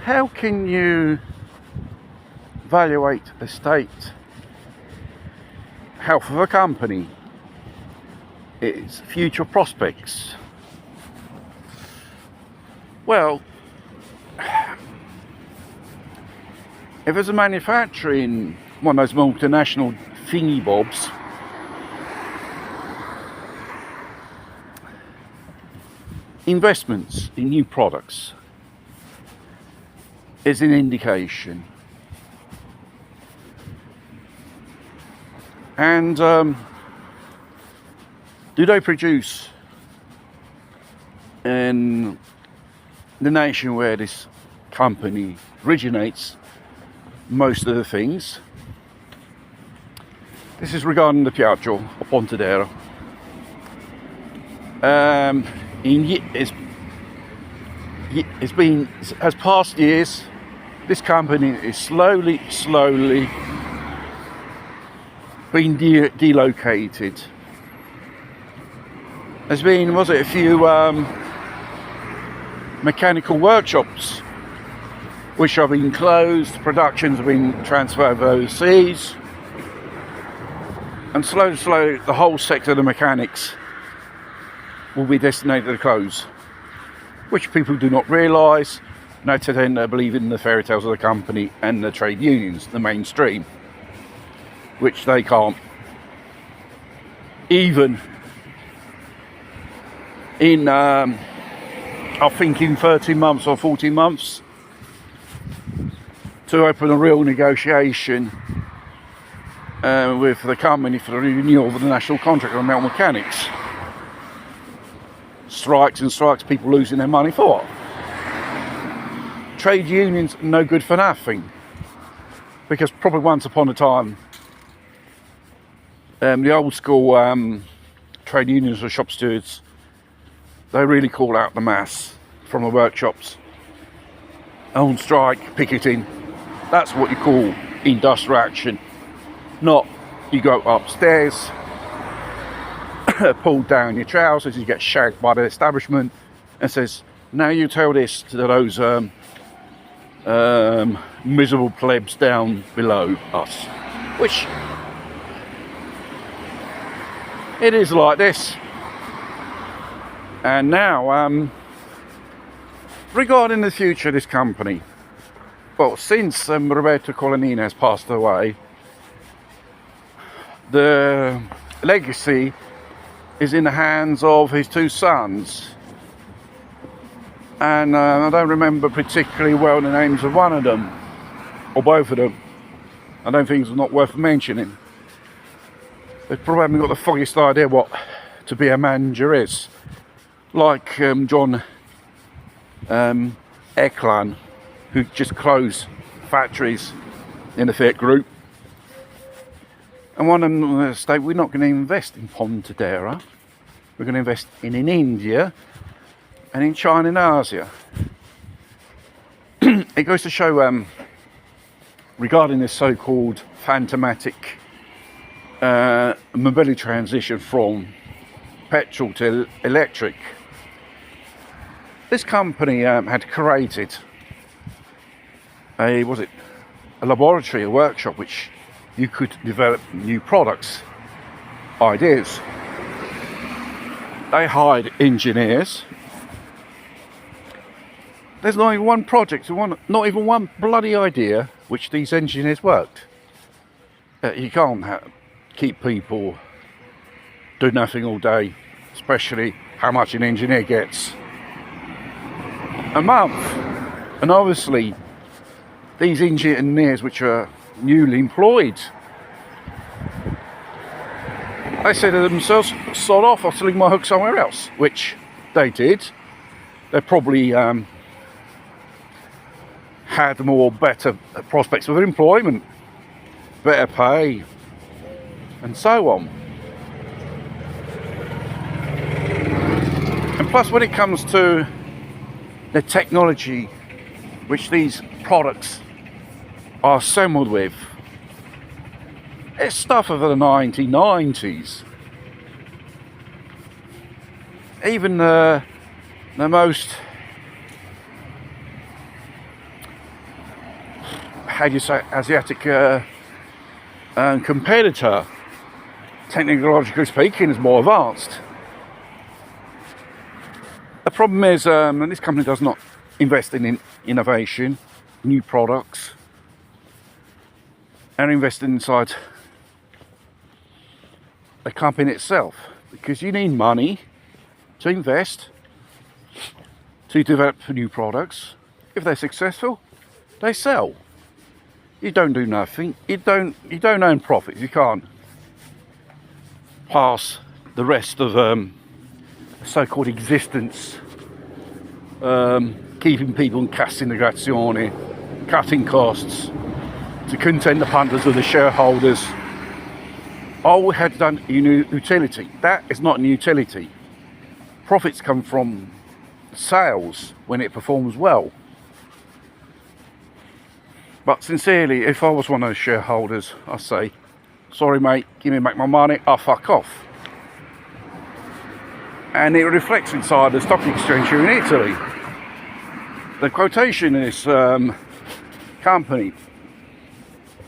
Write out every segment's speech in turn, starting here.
how can you evaluate the state health of a company, its future prospects? Well, if there's a manufacturing one of those multinational thingy bobs, investments in new products is an indication. And do they produce in the nation where this company originates most of the things? This is regarding the Piaggio of Pontedera. As past years, this company is slowly being delocated. There's been, a few mechanical workshops which have been closed, productions have been transferred overseas, and slowly the whole sector of the mechanics will be destined to close, which people do not realise. No, to then they believe in the fairy tales of the company and the trade unions, the mainstream, which they can't. Even in, I think in 13 months or 14 months, to open a real negotiation with the company for the renewal of the national contract on metal mechanics. Strikes and strikes, people losing their money for what? Trade unions no good for nothing, because probably once upon a time the old school trade unions or shop stewards, they really call out the mass from the workshops. On strike, picketing, that's what you call industrial action. Not you go upstairs, pull down your trousers, you get shagged by the establishment and says, now you tell this to those miserable plebs down below us. Which, it is like this. And now, regarding the future of this company, well, since Roberto Colaninno has passed away, the legacy is in the hands of his two sons. And I don't remember particularly well the names of one of them, or both of them. I don't think it's not worth mentioning. They probably haven't got the foggiest idea what to be a manager is. Like John Eklan, who just closed factories in the Fiat Group. And one of them stated, we're not going to invest in Pontedera, we're going to invest in India and in China and Asia. It goes to show, regarding this so-called phantomatic mobility transition from petrol to electric, this company had created a laboratory, a workshop, which you could develop new products, ideas. They hired engineers. There's not even one project, not even one bloody idea which these engineers worked. You can't keep people do nothing all day, especially how much an engineer gets a month. And obviously these engineers which are newly employed, they say to themselves, sod off, I'll sling my hook somewhere else, which they did. They probably had more better prospects of employment, better pay, and so on. And plus, when it comes to the technology which these products are assembled with, it's stuff of the 1990s. Even the most how do you say, Asiatic competitor, technologically speaking, is more advanced. The problem is, and this company does not invest in innovation, new products, and invest inside the company itself, because you need money to invest to develop new products. If they're successful, they sell. You don't do nothing. You don't earn profits. You can't pass the rest of so-called existence keeping people in cassa integrazione, cutting costs to content the punters of the shareholders. Oh, we had done utility. That is not an utility. Profits come from sales when it performs well. But sincerely, if I was one of those shareholders, I'd say, sorry mate, give me back my money, I'll fuck off. And it reflects inside the stock exchange here in Italy. The quotation in this company,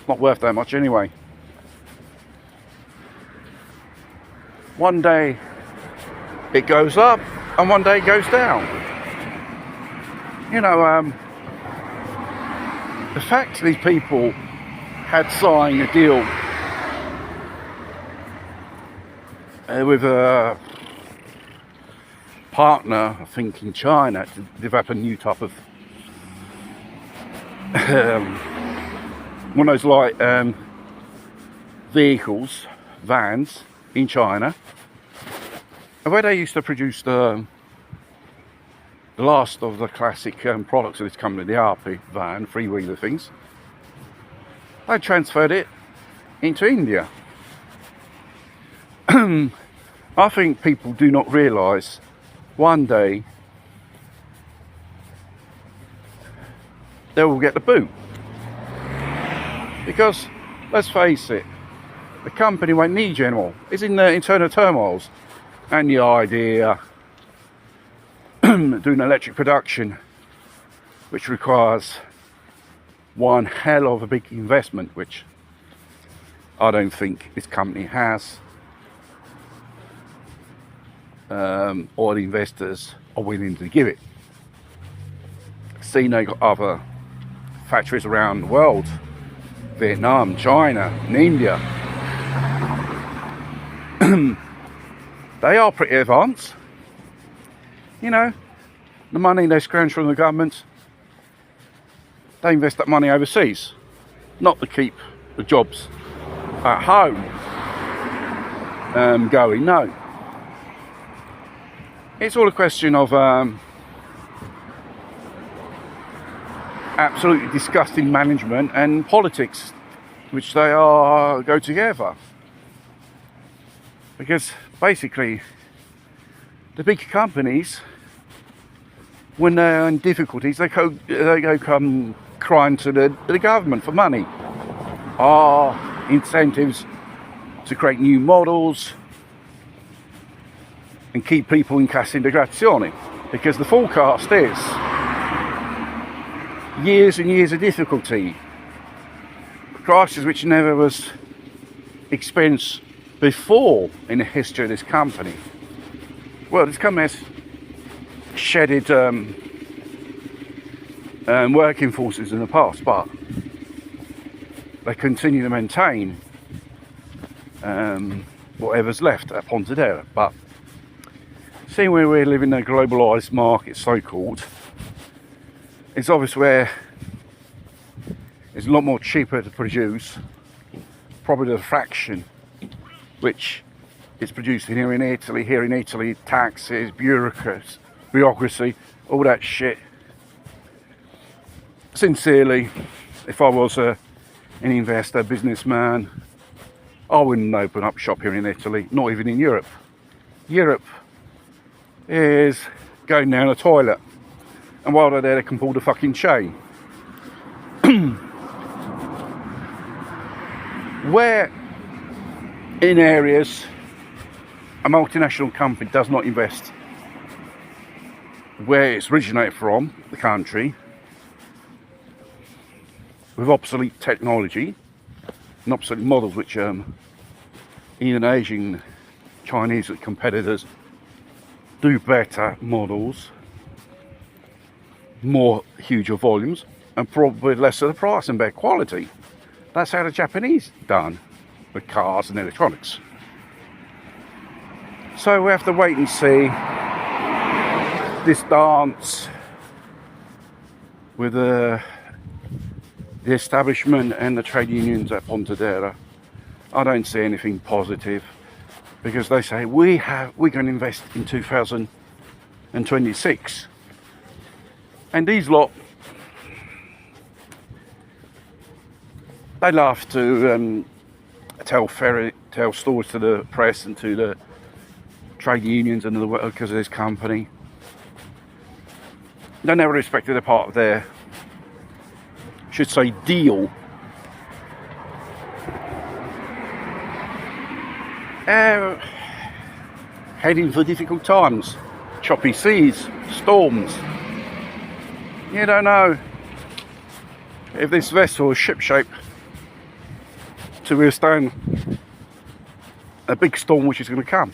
not worth that much anyway. One day it goes up and one day it goes down. You know, the fact these people had signed a deal with a partner, I think in China, to develop a new type of one of those light vehicles, vans in China, where they used to produce the last of the classic products of this company, the RP van, three-wheeler things. They transferred it into India. I think people do not realise one day they will get the boot. Because, let's face it, the company won't need you anymore. It's in the internal turmoils. And the idea doing electric production, which requires one hell of a big investment, which I don't think this company has, or the investors are willing to give it. See, they've got other factories around the world, Vietnam, China, and India. They are pretty advanced. You know, the money they scrounge from the government, they invest that money overseas, not to keep the jobs at home going, no. It's all a question of absolutely disgusting management and politics, which they are go together. Because basically, the big companies, when they're in difficulties, they go come crying to the government for money. Incentives to create new models and keep people in cassa integrazione, because the forecast is years and years of difficulty, crisis which never was experienced before in the history of this company. Well, this company has shedded working forces in the past, but they continue to maintain whatever's left at Pontedera. But seeing where we live in a globalised market, so-called, it's obvious where it's a lot more cheaper to produce, probably a fraction, which is produced here in Italy. Here in Italy, taxes, bureaucracy, all that shit. Sincerely, if I was an investor, businessman, I wouldn't open up shop here in Italy, not even in Europe. Europe is going down the toilet, and while they're there, they can pull the fucking chain. Where in areas a multinational company does not invest where it's originated from, the country, with obsolete technology and obsolete models, which Indonesian, Chinese competitors do better models, more huger volumes, and probably less of the price and better quality. That's how the Japanese done with cars and electronics. So we have to wait and see this dance with the establishment and the trade unions at Pontedera. I don't see anything positive, because they say we're going to invest in 2026, and these lot, they love to tell stories to the press and to the trade unions and the workers of this company. They never respected a part of their, should say, deal. Heading for difficult times, choppy seas, storms. You don't know if this vessel is ship-shape to withstand a big storm which is going to come.